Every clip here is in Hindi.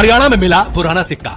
हरियाणा में मिला पुराना सिक्का।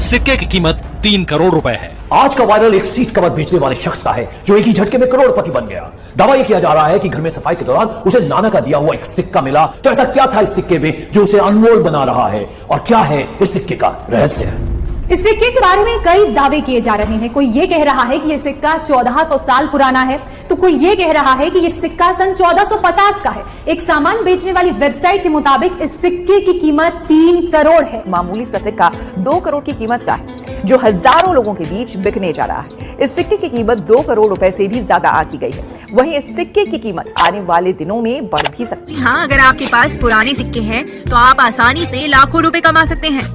सिक्के की कीमत 3 करोड़ रुपए है। आज का वायरल एक सीट कवर बेचने वाले शख्स का है जो एक ही झटके में करोड़पति बन गया। दावा यह किया जा रहा है कि घर में सफाई के दौरान उसे नाना का दिया हुआ एक सिक्का मिला। तो ऐसा क्या था इस सिक्के में जो उसे अनमोल बना रहा है, और क्या है इस सिक्के का रहस्य? इस सिक्के के बारे में कई दावे किए जा रहे हैं। कोई ये कह रहा है कि यह सिक्का 1400 साल पुराना है, तो कोई ये कह रहा है कि यह सिक्का सन 1450 का है। एक सामान बेचने वाली वेबसाइट के मुताबिक इस सिक्के की कीमत 3 करोड़ है। मामूली सा सिक्का 2 करोड़ की कीमत का है, जो हजारों लोगों के बीच बिकने जा रहा है। इस सिक्के की कीमत 2 करोड़ रुपए से भी ज्यादा आकी गई है। वहीं इस सिक्के की कीमत आने वाले दिनों में बढ़ भी सकती है। हाँ, अगर आपके पास पुराने सिक्के हैं तो आप आसानी से लाखों रुपए कमा सकते हैं।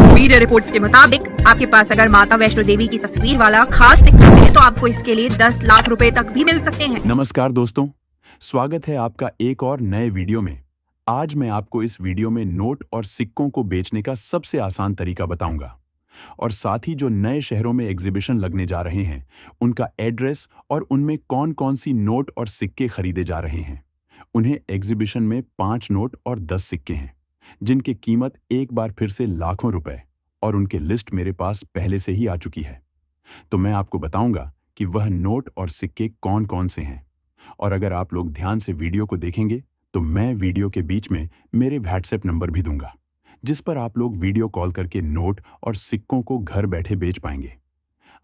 मीडिया रिपोर्ट्स के मुताबिक आपके पास अगर माता वैष्णो देवी की तस्वीर वाला खास सिक्का है तो आपको इसके लिए 10 लाख रुपए तक भी मिल सकते हैं। नमस्कार दोस्तों, स्वागत है आपका एक और नए वीडियो में। आज मैं आपको इस वीडियो में नोट और सिक्कों को बेचने का सबसे आसान तरीका बताऊंगा, और साथ ही जो नए शहरों में एग्जीबिशन लगने जा रहे हैं उनका एड्रेस और उनमें कौन कौन सी नोट और सिक्के खरीदे जा रहे हैं। उन्हें एग्जीबिशन में 5 नोट और 10 सिक्के हैं जिनकी कीमत एक बार फिर से लाखों रुपए, और उनकी लिस्ट मेरे पास पहले से ही आ चुकी है। तो मैं आपको बताऊंगा कि वह नोट और सिक्के कौन कौन से हैं। और अगर आप लोग ध्यान से वीडियो को देखेंगे तो मैं वीडियो के बीच में मेरे व्हाट्सएप नंबर भी दूंगा, जिस पर आप लोग वीडियो कॉल करके नोट और सिक्कों को घर बैठे बेच पाएंगे।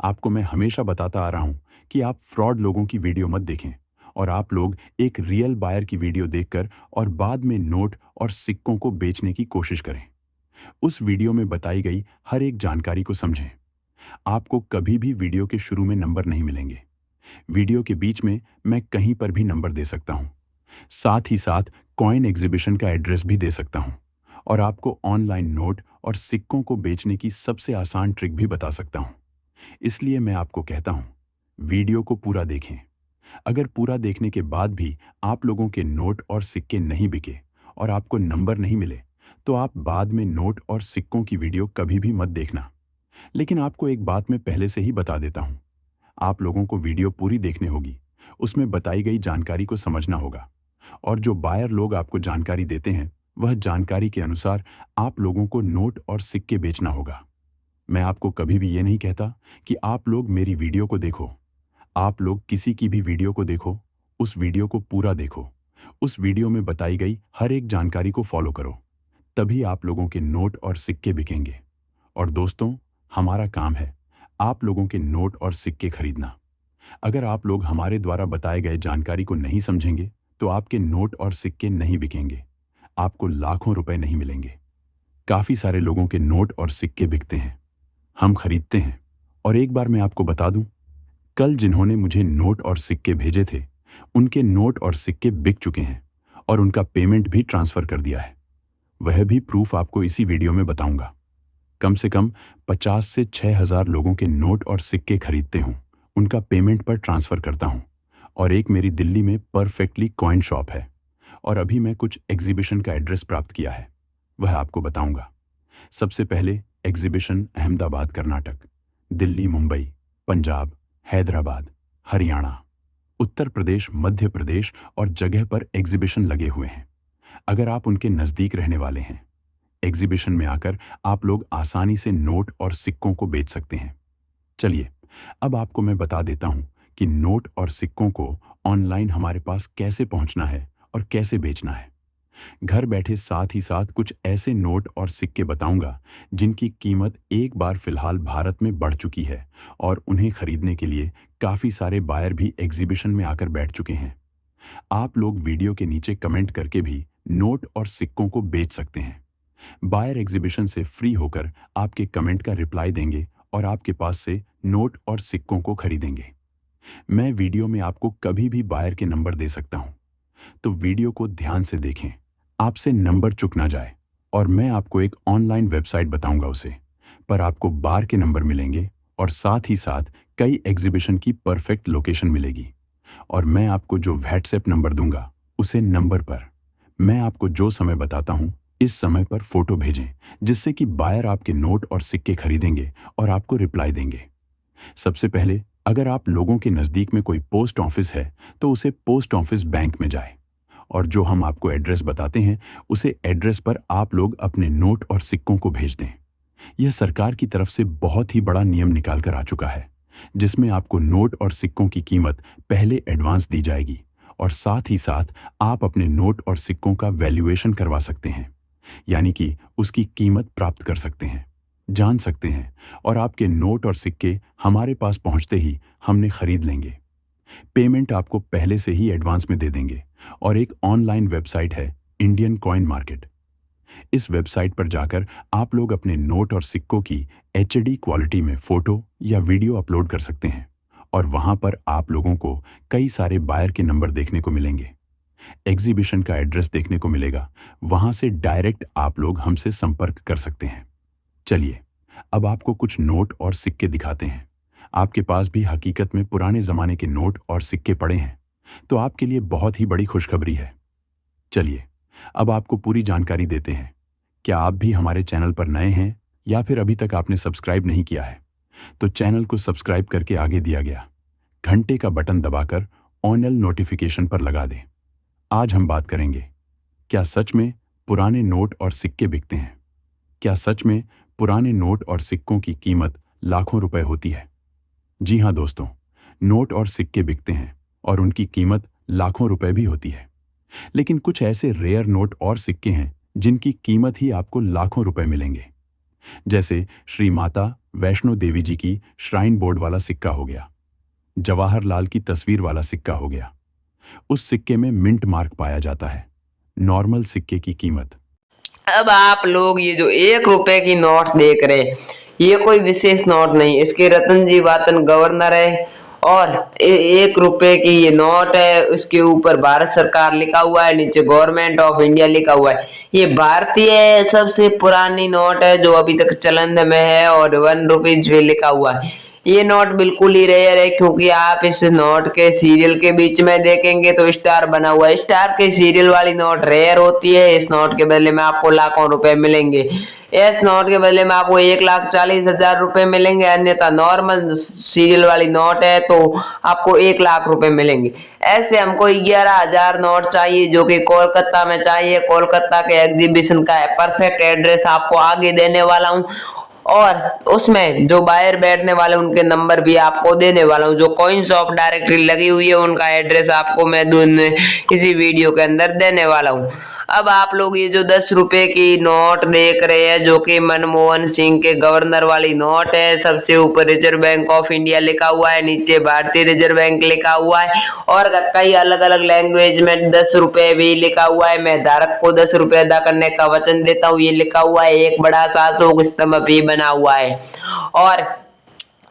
आपको मैं हमेशा बताता आ रहा हूं कि आप फ्रॉड लोगों की वीडियो मत देखें, और आप लोग एक रियल बायर की वीडियो देखकर और बाद में नोट और सिक्कों को बेचने की कोशिश करें। उस वीडियो में बताई गई हर एक जानकारी को समझें। आपको कभी भी वीडियो के शुरू में नंबर नहीं मिलेंगे। वीडियो के बीच में मैं कहीं पर भी नंबर दे सकता हूं। साथ ही साथ कॉइन एग्जीबिशन का एड्रेस भी दे सकता हूं, और आपको ऑनलाइन नोट और सिक्कों को बेचने की सबसे आसान ट्रिक भी बता सकता हूं। इसलिए मैं आपको कहता हूं, वीडियो को पूरा देखें। अगर पूरा देखने के बाद भी आप लोगों के नोट और सिक्के नहीं बिके और आपको नंबर नहीं मिले तो आप बाद में नोट और सिक्कों की वीडियो कभी भी मत देखना। लेकिन आपको एक बात मैं पहले से ही बता देता हूं, आप लोगों को वीडियो पूरी देखनी होगी, उसमें बताई गई जानकारी को समझना होगा, और जो बायर लोग आपको जानकारी देते हैं वह जानकारी के अनुसार आप लोगों को नोट और सिक्के बेचना होगा। मैं आपको कभी भी ये नहीं कहता कि आप लोग मेरी वीडियो को देखो। आप लोग किसी की भी वीडियो को देखो, उस वीडियो को पूरा देखो, उस वीडियो में बताई गई हर एक जानकारी को फॉलो करो, तभी आप लोगों के नोट और सिक्के बिकेंगे। और दोस्तों, हमारा काम है आप लोगों के नोट और सिक्के खरीदना। अगर आप लोग हमारे द्वारा बताए गए जानकारी को नहीं समझेंगे तो आपके नोट और सिक्के नहीं बिकेंगे, आपको लाखों रुपए नहीं मिलेंगे। काफी सारे लोगों के नोट और सिक्के बिकते हैं, हम खरीदते हैं। और एक बार मैं आपको बता दूं, कल जिन्होंने मुझे नोट और सिक्के भेजे थे उनके नोट और सिक्के बिक चुके हैं, और उनका पेमेंट भी ट्रांसफर कर दिया है। वह भी प्रूफ आपको इसी वीडियो में बताऊंगा। कम से कम 50 से 6,000 लोगों के नोट और सिक्के खरीदते हूं, उनका पेमेंट पर ट्रांसफर करता हूं। और एक मेरी दिल्ली में परफेक्टली कॉइन शॉप है, और अभी मैं कुछ एग्जीबिशन का एड्रेस प्राप्त किया है, वह आपको बताऊंगा। सबसे पहले एग्जीबिशन अहमदाबाद कर्नाटक, दिल्ली मुंबई, पंजाब, हैदराबाद, हरियाणा, उत्तर प्रदेश, मध्य प्रदेश और जगह पर एग्जीबिशन लगे हुए हैं। अगर आप उनके नजदीक रहने वाले हैं, एग्जीबिशन में आकर आप लोग आसानी से नोट और सिक्कों को बेच सकते हैं। चलिए अब आपको मैं बता देता हूं कि नोट और सिक्कों को ऑनलाइन हमारे पास कैसे पहुंचना है और कैसे बेचना है। घर बैठे साथ ही साथ कुछ ऐसे नोट और सिक्के बताऊंगा जिनकी कीमत एक बार फिलहाल भारत में बढ़ चुकी है, और उन्हें खरीदने के लिए काफी सारे बायर भी एग्जीबिशन में आकर बैठ चुके हैं। आप लोग वीडियो के नीचे कमेंट करके भी नोट और सिक्कों को बेच सकते हैं। बायर एग्जीबिशन से फ्री होकर आपके कमेंट का रिप्लाई देंगे और आपके पास से नोट और सिक्कों को खरीदेंगे। मैं वीडियो में आपको कभी भी बायर के नंबर दे सकता हूं, तो वीडियो को ध्यान से देखें, आपसे नंबर चुक ना जाए। और मैं आपको एक ऑनलाइन वेबसाइट बताऊंगा, उसे पर आपको बार के नंबर मिलेंगे, और साथ ही साथ कई एग्जीबिशन की परफेक्ट लोकेशन मिलेगी। और मैं आपको जो व्हाट्सएप नंबर दूंगा उसे नंबर पर मैं आपको जो समय बताता हूं इस समय पर फोटो भेजें, जिससे कि बायर आपके नोट और सिक्के खरीदेंगे और आपको रिप्लाई देंगे। सबसे पहले, अगर आप लोगों के नजदीक में कोई पोस्ट ऑफिस है तो उसे पोस्ट ऑफिस बैंक में जाए, और जो हम आपको एड्रेस बताते हैं उसे एड्रेस पर आप लोग अपने नोट और सिक्कों को भेज दें। यह सरकार की तरफ से बहुत ही बड़ा नियम निकाल कर आ चुका है, जिसमें आपको नोट और सिक्कों की कीमत पहले एडवांस दी जाएगी और साथ ही साथ आप अपने नोट और सिक्कों का वैल्यूएशन करवा सकते हैं, यानी कि उसकी कीमत प्राप्त कर सकते हैं, जान सकते हैं और आपके नोट और सिक्के हमारे पास पहुंचते ही हमने खरीद लेंगे। पेमेंट आपको पहले से ही एडवांस में दे देंगे और एक ऑनलाइन वेबसाइट है इंडियन कॉइन मार्केट। इस वेबसाइट पर जाकर आप लोग अपने नोट और सिक्कों की HD क्वालिटी में फोटो या वीडियो अपलोड कर सकते हैं और वहां पर आप लोगों को कई सारे बायर के नंबर देखने को मिलेंगे, एग्जीबिशन का एड्रेस देखने को मिलेगा। वहां से डायरेक्ट आप लोग हमसे संपर्क कर सकते हैं। चलिए अब आपको कुछ नोट और सिक्के दिखाते हैं। आपके पास भी हकीकत में पुराने जमाने के नोट और सिक्के पड़े हैं तो आपके लिए बहुत ही बड़ी खुशखबरी है। चलिए अब आपको पूरी जानकारी देते हैं। क्या आप भी हमारे चैनल पर नए हैं या फिर अभी तक आपने सब्सक्राइब नहीं किया है तो चैनल को सब्सक्राइब करके आगे दिया गया घंटे का बटन दबाकर ऑल नोटिफिकेशन पर लगा दें। आज हम बात करेंगे, क्या सच में पुराने नोट और सिक्के बिकते हैं? क्या सच में पुराने नोट और सिक्कों की कीमत लाखों रुपए होती है? जी हां दोस्तों, नोट और सिक्के बिकते हैं और उनकी कीमत लाखों रुपए भी होती है। लेकिन कुछ ऐसे रेयर नोट और सिक्के हैं जिनकी कीमत ही आपको लाखों रुपए मिलेंगे। जैसे श्री माता वैष्णो देवी जी की श्राइन बोर्ड वाला सिक्का हो गया, जवाहरलाल की तस्वीर वाला सिक्का हो गया। उस सिक्के में मिंट मार्क पाया जाता है। नॉर्मल सिक्के की कीमत। अब आप लोग ये जो 1 रुपए की नोट देख रहे हैं, ये कोई विशेष नोट नहीं, इसके रतन जी वातन गवर्नर है और 1 रुपए की ये नोट है। उसके ऊपर भारत सरकार लिखा हुआ है, नीचे गवर्नमेंट ऑफ इंडिया लिखा हुआ है। ये भारतीय सबसे पुरानी नोट है जो अभी तक चलन में है और 1 रुपीज भी लिखा हुआ है। ये नोट बिल्कुल ही रेयर है क्योंकि आप इस नोट के सीरियल के बीच में देखेंगे तो स्टार बना हुआ है। स्टार के सीरियल वाली नोट रेयर होती है। इस नोट के बदले में आपको लाखों रुपए मिलेंगे। इस नोट के बदले में आपको 1,40,000 रुपए मिलेंगे। अन्यथा नॉर्मल सीरियल वाली नोट है तो आपको 1 लाख रुपए मिलेंगे। ऐसे हमको 11,000 नोट चाहिए जो कि कोलकाता में चाहिए। कोलकाता के एग्जीबिशन का परफेक्ट एड्रेस आपको आगे देने वाला हूँ और उसमें जो बायर बैठने वाले उनके नंबर भी आपको देने वाला हूँ। जो कॉइन शॉप डायरेक्टरी लगी हुई है उनका एड्रेस आपको मैं इसी वीडियो के अंदर देने वाला हूँ। अब आप लोग ये जो 10 रुपए की नोट देख रहे हैं जो कि मनमोहन सिंह के गवर्नर वाली नोट है। सबसे ऊपर रिजर्व बैंक ऑफ इंडिया लिखा हुआ है, नीचे भारतीय रिजर्व बैंक लिखा हुआ है और कई अलग अलग लैंग्वेज में 10 रुपए भी लिखा हुआ है। मैं धारक को 10 रुपए अदा करने का वचन देता हूँ, ये लिखा हुआ है। एक बड़ा सा अशोक स्तंभ भी बना हुआ है और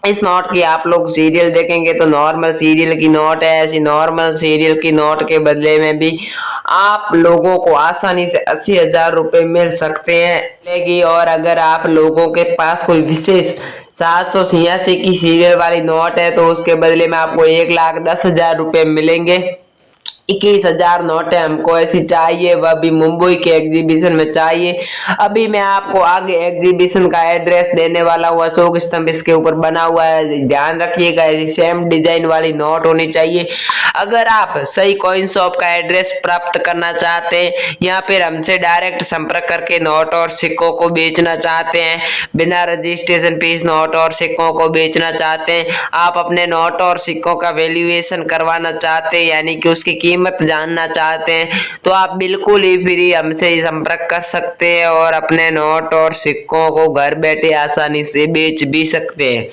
इस नोट की आप लोग सीरियल देखेंगे तो नॉर्मल सीरियल की नोट है। ऐसी नॉर्मल सीरियल की नोट के बदले में भी आप लोगों को आसानी से 80,000 रुपए मिल सकते हैं। और अगर आप लोगों के पास कोई विशेष 786 की सीरियल वाली नोट है तो उसके बदले में आपको 1,10,000 रुपए मिलेंगे। 21,000 नोटें हमको ऐसी चाहिए, वह भी मुंबई के एग्जीबिशन में चाहिए। अभी मैं आपको आगे एग्जीबिशन का एड्रेस देने वाला हूँ। अशोक स्तंभ इसके ऊपर बना हुआ है, ध्यान रखिएगा। सेम डिजाइन वाली नोट होनी चाहिए। अगर आप सही कॉइन शॉप का एड्रेस प्राप्त करना चाहते हैं या फिर हमसे डायरेक्ट संपर्क करके नोट और सिक्कों को बेचना चाहते हैं, बिना रजिस्ट्रेशन फीस नोट और सिक्कों को बेचना चाहते हैं, आप अपने नोट और सिक्कों का वैल्यूएशन करवाना चाहते हैं यानी कि उसकी कीमत जानना चाहते हैं तो आप बिल्कुल ही फ्री हमसे संपर्क कर सकते हैं और अपने नोट और सिक्कों को घर बैठे आसानी से बेच भी सकते हैं।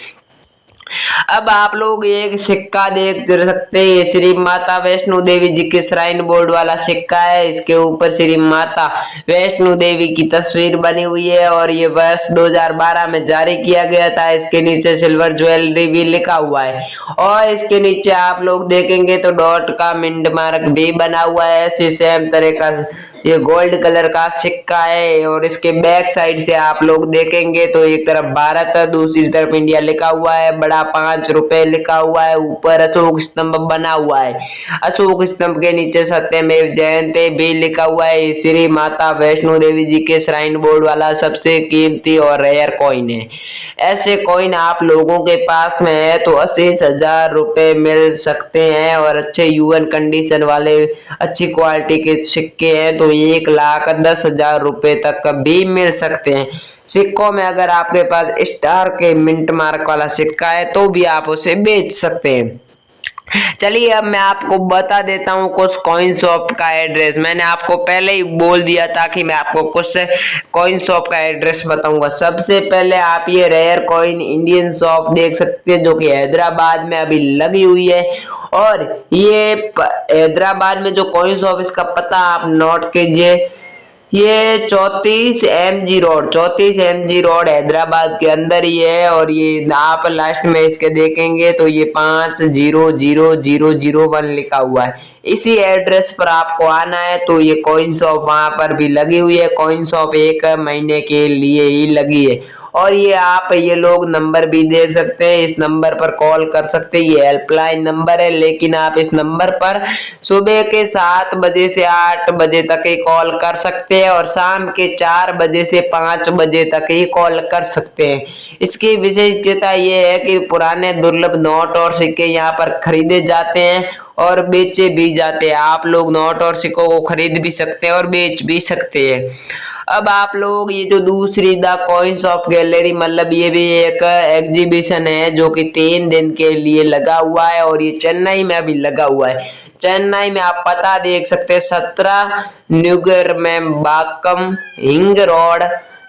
अब आप लोग एक सिक्का देख सकते हैं, श्री माता वैष्णो देवी जी के श्राइन बोर्ड वाला सिक्का है। इसके ऊपर श्री माता वैष्णो देवी की तस्वीर बनी हुई है और ये वर्ष 2012 में जारी किया गया था। इसके नीचे सिल्वर ज्वेलरी भी लिखा हुआ है और इसके नीचे आप लोग देखेंगे तो डॉट का मिंट मार्क भी बना हुआ है। ऐसी सेम तरह का ये गोल्ड कलर का सिक्का है और इसके बैक साइड से आप लोग देखेंगे तो एक तरफ भारत है, दूसरी तरफ इंडिया लिखा हुआ है, बड़ा 5 रुपए लिखा हुआ है, ऊपर अशोक स्तंभ बना हुआ है, अशोक स्तंभ के नीचे सत्यमेव जयते भी लिखा हुआ है। श्री माता वैष्णो देवी जी के श्राइन बोर्ड वाला सबसे कीमती और रेयर कॉइन है। ऐसे कॉइन आप लोगों के पास में है तो 80,000 रुपए मिल सकते हैं और अच्छे यूएन कंडीशन वाले अच्छी क्वालिटी के सिक्के हैं तो 1,10,000 रुपए तक भी मिल सकते हैं। सिक्कों में अगर आपके पास स्टार के मिंट मार्क वाला सिक्का है तो भी आप उसे बेच सकते हैं। चलिए अब मैं आपको बता देता हूँ कुछ कॉइन शॉप का एड्रेस। मैंने आपको पहले ही बोल दिया था कि मैं आपको कुछ कॉइन शॉप का एड्रेस बताऊंगा। सबसे पहले आप ये रेयर कॉइन इंडियन शॉप देख सकते हैं जो कि हैदराबाद में अभी लगी हुई है। और ये हैदराबाद में जो कॉइन शॉप इसका पता आप नोट कीजिए, ये 34 MG रोड हैदराबाद के अंदर ही है। और ये आप लास्ट में इसके देखेंगे तो ये 500001 लिखा हुआ है। इसी एड्रेस पर आपको आना है तो ये कॉइन शॉप वहां पर भी लगी हुई है। कॉइन शॉप 1 महीने के लिए ही लगी है। और ये आप ये लोग नंबर भी देख सकते हैं, इस नंबर पर कॉल कर सकते हैं। ये हेल्पलाइन नंबर है, लेकिन आप इस नंबर पर सुबह के 7 बजे से 8 बजे तक ही कॉल कर सकते हैं और शाम के 4 बजे से 5 बजे तक ही कॉल कर सकते हैं। इसकी विशेषता ये है कि पुराने दुर्लभ नोट और सिक्के यहाँ पर खरीदे जाते हैं और बेचे भी जाते हैं। आप लोग नोट और सिक्कों को खरीद भी सकते हैं और बेच भी सकते हैं। अब आप लोग ये जो दूसरी द कॉइन शॉप गैलरी मतलब ये भी एक एग्जीबिशन है जो कि 3 दिन के लिए लगा हुआ है और ये चेन्नई में अभी लगा हुआ है। चेन्नई में आप पता देख सकते हैं 17 न्यूगर में बाकम हिंग रोड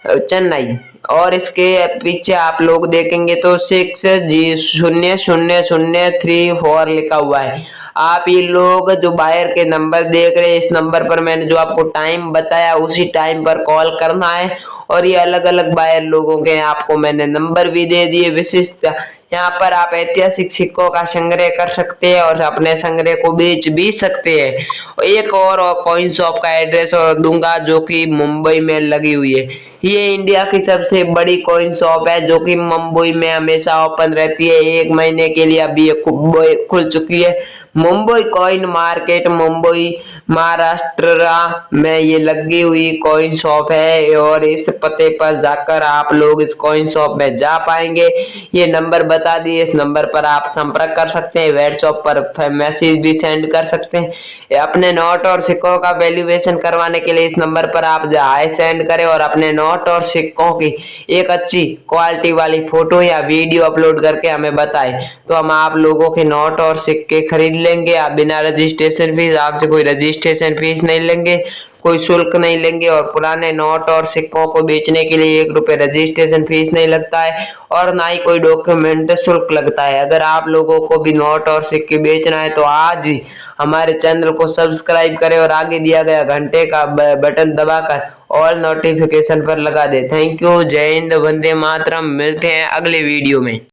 चेन्नई। और इसके पीछे आप लोग देखेंगे तो 600034 लिखा हुआ है। आप ये लोग जो बायर के नंबर देख रहे हैं, इस नंबर पर मैंने जो आपको टाइम बताया उसी टाइम पर कॉल करना है। और ये अलग अलग बायर लोगों के आपको मैंने नंबर भी दे दिए। विशिष्ट यहाँ पर आप ऐतिहासिक सिक्कों का संग्रह कर सकते हैं और अपने संग्रह को बेच भी सकते हैं। एक और कॉइन शॉप का एड्रेस और दूंगा जो कि मुंबई में लगी हुई है। ये इंडिया की सबसे बड़ी कॉइन शॉप है जो कि मुंबई में हमेशा ओपन रहती है। 1 महीने के लिए अभी ये खुल चुकी है। मुंबई कॉइन मार्केट मुंबई महाराष्ट्र में ये लगी हुई कॉइन शॉप है और इस पते पर जाकर आप लोग इस कॉइन शॉप में जा पाएंगे। ये नंबर बता दिए, इस नंबर पर आप संपर्क कर सकते हैं। व्हाट्सएप पर मैसेज भी सेंड कर सकते हैं। अपने नोट और सिक्कों का वैल्यूएशन करवाने के लिए इस नंबर पर आप हाय सेंड करें और अपने नोट और सिक्कों की एक अच्छी क्वालिटी वाली फोटो या वीडियो अपलोड करके हमें बताएं तो हम आप लोगों के नोट और सिक्के खरीद लेंगे। आप बिना रजिस्ट्रेशन फीस, आपसे कोई रजिस्ट्रेशन फीस नहीं लेंगे, कोई शुल्क नहीं लेंगे। और पुराने नोट और सिक्कों को बेचने के लिए 1 रुपए रजिस्ट्रेशन फीस नहीं लगता है और ना ही कोई डॉक्यूमेंट शुल्क लगता है। अगर आप लोगों को भी नोट और सिक्के बेचना है तो आज ही हमारे चैनल को सब्सक्राइब करें और आगे दिया गया घंटे का बटन दबाकर ऑल नोटिफिकेशन पर लगा दें। थैंक यू, जय हिंद, वंदे मातरम। मिलते हैं अगले वीडियो में।